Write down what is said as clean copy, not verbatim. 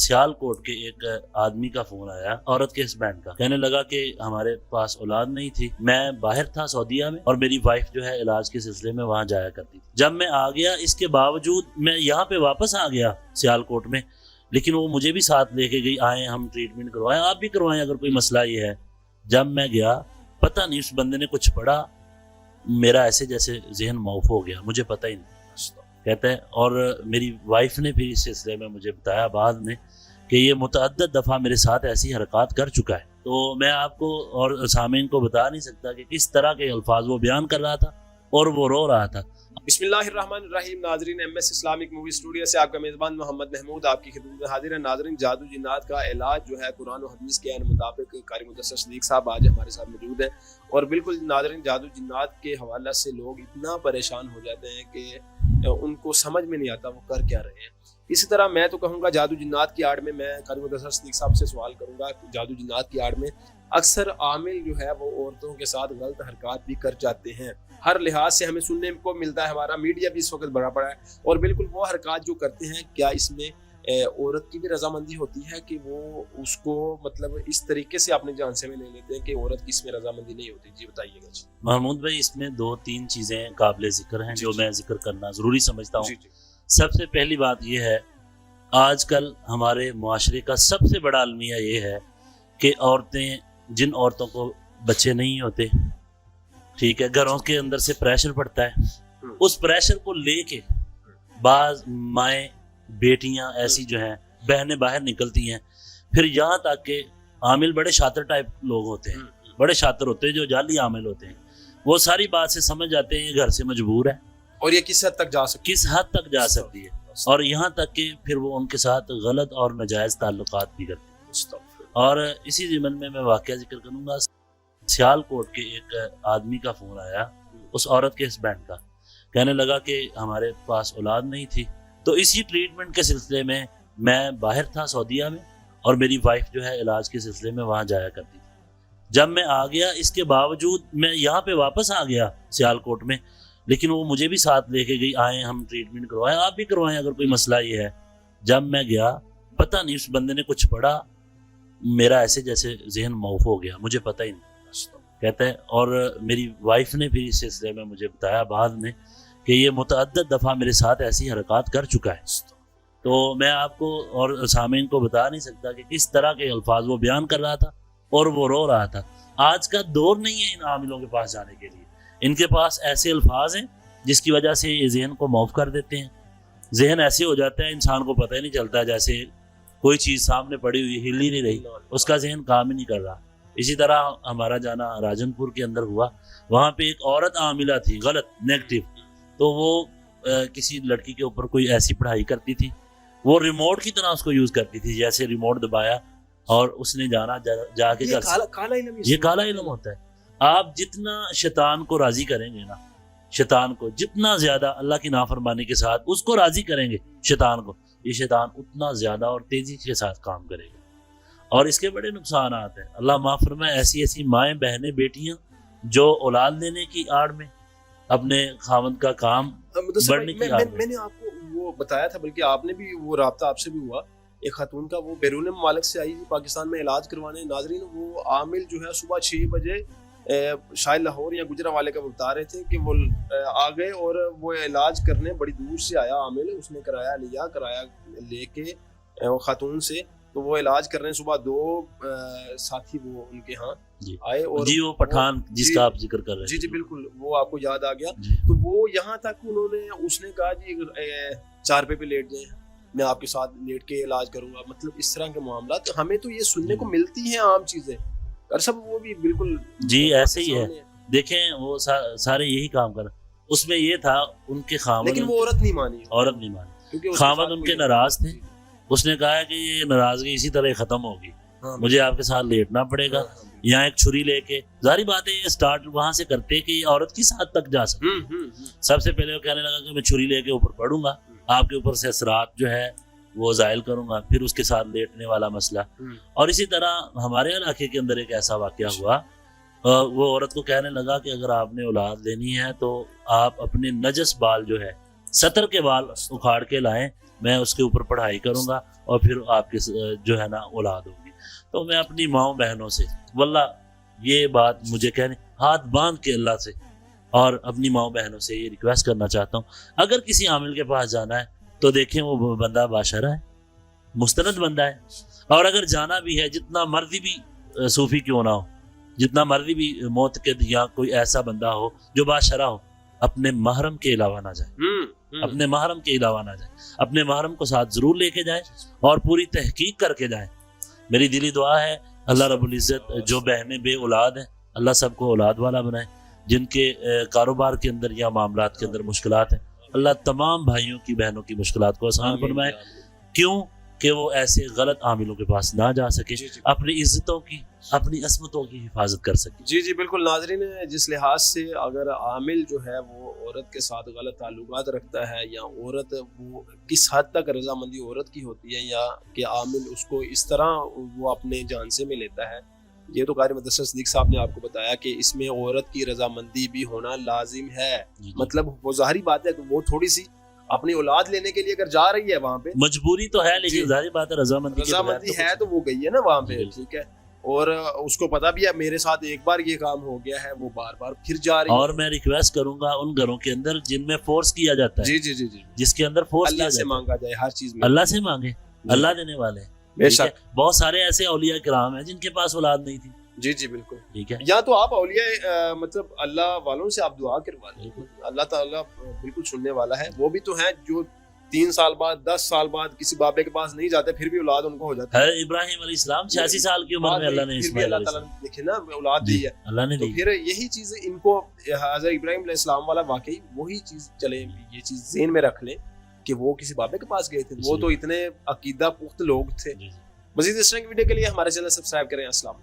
سیال کوٹ کے ایک آدمی کا فون آیا عورت کے ہسبینڈ کا، کہنے لگا کہ ہمارے پاس اولاد نہیں تھی، میں باہر تھا سعودیہ میں اور میری وائف جو ہے علاج کے سلسلے میں وہاں جایا کرتی تھی۔ جب میں آ گیا اس کے باوجود میں یہاں پہ واپس آ گیا سیال کوٹ میں، لیکن وہ مجھے بھی ساتھ لے کے گئی، آئے ہم ٹریٹمنٹ کروائیں، آپ بھی کروائیں اگر کوئی مسئلہ یہ ہے۔ جب میں گیا پتہ نہیں اس بندے نے کچھ پڑھا، میرا ایسے جیسے ذہن معاف ہو گیا، مجھے پتہ ہی نہیں کہتا ہے۔ اور میری وائف نے بھی اس سلسلے میں مجھے بتایا بعد میں کہ یہ متعدد دفعہ میرے ساتھ ایسی حرکات کر چکا ہے۔ تو میں آپ کو اور سامعین کو بتا نہیں سکتا کہ کس طرح کے الفاظ وہ بیان کر رہا تھا اور وہ رو رہا تھا۔ بسم اللہ الرحمن الرحیم۔ ناظرین، M S Islamic movie studio سے آپ کا میزبان محمد محمود آپ کی خدمت میں حاضر ہے۔ ناظرین، جادو جنات کا علاج جو ہے قرآن و حدیث کے عین مطابق قاری مدثر صدیق صاحب آج ہمارے ساتھ موجود ہیں، اور بالکل ناظرین جادو جنات کے حوالے سے لوگ اتنا پریشان ہو جاتے ہیں کہ ان کو سمجھ میں نہیں آتا وہ کر کیا رہے ہیں۔ اسی طرح میں تو کہوں گا جادو جنات کی آڑ میں قاری مدثر صدیق صاحب سے سوال کروں گا کہ جادو جنات کی آڑ میں اکثر عامل جو ہے وہ عورتوں کے ساتھ غلط حرکات بھی کر جاتے ہیں۔ ہر لحاظ سے ہمیں سننے کو ملتا ہے، ہمارا میڈیا بھی اس وقت بڑا پڑا ہے، اور بالکل وہ حرکات جو کرتے ہیں کیا اس میں عورت کی بھی رضامندی ہوتی ہے کہ وہ اس کو مطلب اس طریقے سے اپنے جان سے میں لے لیتے ہیں کہ عورت کی اس میں رضامندی نہیں ہوتی؟ جی بتائیے گا۔ محمود بھائی، اس میں 2-3 چیزیں قابل ذکر ہیں جو میں ذکر کرنا ضروری سمجھتا ہوں۔ سب سے پہلی بات یہ ہے، آج کل ہمارے معاشرے کا سب سے بڑا المیہ یہ ہے کہ جن عورتوں کو بچے نہیں ہوتے، ٹھیک ہے، گھروں کے اندر سے پریشر پڑتا ہے، اس پریشر کو لے کے بعض مائیں بیٹیاں ایسی جو ہیں بہنیں باہر نکلتی ہیں، پھر یہاں تک کہ عامل بڑے شاطر ٹائپ لوگ ہوتے ہیں، بڑے شاطر ہوتے ہیں جو جعلی عامل ہوتے ہیں، وہ ساری بات سے سمجھ جاتے ہیں یہ گھر سے مجبور ہے، اور یہ کس حد تک جا سکتی ہے، اور یہاں تک کہ پھر وہ ان کے ساتھ غلط اور ناجائز تعلقات بھی کرتے ہیں۔ اور اسی ضمن میں واقعہ ذکر کروں گا، سیال کوٹ کے ایک آدمی کا فون آیا اس عورت کے ہسبینڈ کا، کہنے لگا کہ ہمارے پاس اولاد نہیں تھی، تو اسی ٹریٹمنٹ کے سلسلے میں باہر تھا سعودیہ میں اور میری وائف جو ہے علاج کے سلسلے میں وہاں جایا کرتی تھی۔ جب میں آ گیا اس کے باوجود میں یہاں پہ واپس آ گیا سیال کوٹ میں، لیکن وہ مجھے بھی ساتھ لے کے گئی، آئے ہم ٹریٹمنٹ کروائیں، آپ بھی کروائیں اگر کوئی مسئلہ یہ ہے۔ جب میں گیا پتہ نہیں اس بندے نے کچھ پڑھا، میرا ایسے جیسے ذہن معاف ہو گیا، مجھے پتہ ہی نہیں کہتا ہے۔ اور میری وائف نے بھی اس سلسلے میں مجھے بتایا بعد میں کہ یہ متعدد دفعہ میرے ساتھ ایسی حرکات کر چکا ہے۔ تو میں آپ کو اور سامعین کو بتا نہیں سکتا کہ کس طرح کے الفاظ وہ بیان کر رہا تھا اور وہ رو رہا تھا۔ آج کا دور نہیں ہے ان عاملوں کے پاس جانے کے لیے، ان کے پاس ایسے الفاظ ہیں جس کی وجہ سے یہ ذہن کو معاف کر دیتے ہیں، ذہن ایسے ہو جاتا ہے انسان کو پتہ ہی نہیں چلتا، جیسے کوئی چیز سامنے پڑی ہوئی ہل ہی نہیں رہی، اس کا ذہن کام ہی نہیں کر رہا۔ اسی طرح ہمارا جانا راجن پور کے اندر ہوا، وہاں پہ ایک عورت عاملہ تھی غلط نیگیٹو، تو وہ کسی لڑکی کے اوپر کوئی ایسی پڑھائی کرتی تھی، وہ ریموٹ کی طرح اس کو یوز کرتی تھی، جیسے ریموٹ دبایا اور اس نے جانا جا کے یہ کالا علم ہوتا ہے۔ آپ جتنا شیطان کو راضی کریں گے نا، شیطان کو جتنا زیادہ اللہ کی نافرمانی کے ساتھ اس کو راضی کریں گے شیطان کو، یہ شیطان اتنا زیادہ اور تیزی کے ساتھ کام کرے گا، اور اس کے بڑے نقصانات ہیں۔ اللہ معاف فرمائے، ایسی مائیں بہنیں بیٹیاں جو اولاد لینے کی آڑ میں اپنے خاوند کا کام بڑھنے کی آڑ میں نے آپ کو وہ بتایا تھا، بلکہ آپ نے بھی وہ رابطہ آپ سے بھی ہوا، ایک خاتون کا، وہ بیرون ممالک سے آئی تھی پاکستان میں علاج کروانے۔ ناظرین، وہ عامل جو ہے صبح 6 بجے شاید لاہور یا گجرانوالے کا بتا رہے تھے کہ وہ آ گئے، اور وہ علاج کرنے بڑی دور سے آیا عامل، اس نے کرایہ لے کے خاتون سے، تو وہ علاج کر رہے ہیں۔ صبح 2 ساتھی وہ ان کے ہاں آئے، اور وہ پٹھان جس کا آپ ذکر کر رہے ہیں، جی بالکل، وہ آپ کو یاد آ گیا۔ تو وہ یہاں تک اس نے کہا جی 4 پہ لیٹ جائیں، میں آپ کے ساتھ لیٹ کے علاج کروں گا، مطلب اس طرح کے معاملات ہمیں تو یہ سننے کو ملتی ہیں عام چیزیں، اور سب وہ بھی بالکل جی ایسے ہی ہے۔ دیکھیں وہ سارے یہی کام کر، اس میں یہ تھا ان کے خاوند، لیکن وہ عورت نہیں مانی، خاوند ان کے ناراض تھے، اس نے کہا کہ یہ ناراضگی اسی طرح ختم ہوگی، مجھے آپ کے ساتھ لیٹنا پڑے گا، یہاں ایک چھری لے کے، ظاہری بات ہے یہ سٹارٹ وہاں سے کرتے کہ یہ عورت کس حد تک جا سکتی۔ سب سے پہلے وہ کہنے لگا کہ میں چھری لے کے اوپر پڑوں گا، آپ کے اوپر سے اثرات جو ہے وہ زائل کروں گا، پھر اس کے ساتھ لیٹنے والا مسئلہ۔ اور اسی طرح ہمارے علاقے کے اندر ایک ایسا واقعہ ہوا، وہ عورت کو کہنے لگا کہ اگر آپ نے اولاد لینی ہے تو آپ اپنے نجس بال جو ہے 70 کے بال اکھاڑ کے لائیں میں اس کے اوپر پڑھائی کروں گا اور پھر آپ کے جو ہے نا اولاد ہوگی. تو میں اپنی ماؤں بہنوں سے واللہ یہ بات مجھے کہنے ہاتھ باندھ کے اللہ سے اور اپنی ماؤں بہنوں سے یہ ریکویسٹ کرنا چاہتا ہوں, اگر کسی عامل کے پاس جانا ہے تو دیکھیں وہ بندہ باشرہ ہے, مستند بندہ ہے, اور اگر جانا بھی ہے جتنا مرضی بھی صوفی کیوں نہ ہو, جتنا مرضی بھی معتقد یا کوئی ایسا بندہ ہو جو باشرہ ہو, اپنے محرم کے علاوہ نہ جائے, اپنے محرم کے علاوہ نہ جائے, اپنے محرم کو ساتھ ضرور لے کے جائے اور پوری تحقیق کر کے جائیں. میری دلی دعا ہے اللہ رب العزت جو بہنیں بے اولاد ہیں اللہ سب کو اولاد والا بنائے, جن کے کاروبار کے اندر یا معاملات کے اندر مشکلات ہیں اللہ تمام بھائیوں کی بہنوں کی مشکلات کو آسان فرمائے, کیوں کہ وہ ایسے غلط عاملوں کے پاس نہ جا سکے, اپنی عزتوں کی اپنی عصمتوں کی حفاظت کر سکے. جی بالکل ناظرین, جس لحاظ سے اگر عامل جو ہے وہ عورت کے ساتھ غلط تعلقات رکھتا ہے یا عورت وہ کس حد تک رضامندی عورت کی ہوتی ہے یا کہ عامل اس کو اس طرح وہ اپنے جانسے میں لیتا ہے, یہ تو قاری مدثر صدیق صاحب نے آپ کو بتایا کہ اس میں عورت کی رضامندی بھی ہونا لازم ہے. مطلب وہ ظاہری بات ہے کہ وہ تھوڑی سی اپنی اولاد لینے کے لیے اگر جا رہی ہے وہاں پہ مجبوری تو ہے, لیکن ظاہری بات ہے رضامندی ہے تو وہ گئی ہے نا وہاں پہ, ٹھیک ہے, اور اس کو پتا بھی ہے میرے ساتھ ایک بار یہ کام ہو گیا ہے, وہ بار بار پھر جا رہی ہے. اور میں ریکویسٹ کروں گا ان گھروں کے اندر جن میں فورس کیا جاتا ہے, جی جس کے اندر فورس اللہ سے مانگا جائے ہر چیز میں, اللہ سے مانگے, اللہ دینے والے ہیں. بے شک بہت سارے ایسے اولیاء کرام ہیں جن کے پاس اولاد نہیں تھی. جی بالکل, ٹھیک ہے, یا تو آپ اولیاء مطلب اللہ والوں سے آپ دعا کروا لیں, اللہ تعالیٰ بالکل سننے والا ہے. وہ بھی تو ہیں جو 3 سال بعد 10 سال بعد کسی بابے کے پاس نہیں جاتے پھر بھی اولاد ان کو ہو جاتی ہے. ابراہیم علیہ السلام 86 سال کی عمر میں اللہ نے اسماعیل اللہ تعالیٰ نے دیکھے نا اولاد دی ہے, اللہ نے تو پھر یہی چیز ان کو حضرت ابراہیم علیہ السلام والا واقعی وہی چیز چلے, یہ چیز ذہن میں رکھ لیں کہ وہ کسی بابے کے پاس گئے تھے, وہ تو اتنے عقیدہ پخت لوگ تھے. مزید اس طرح کی ویڈیو کے لیے ہمارے چینل سبسکرائب کریں. السلام.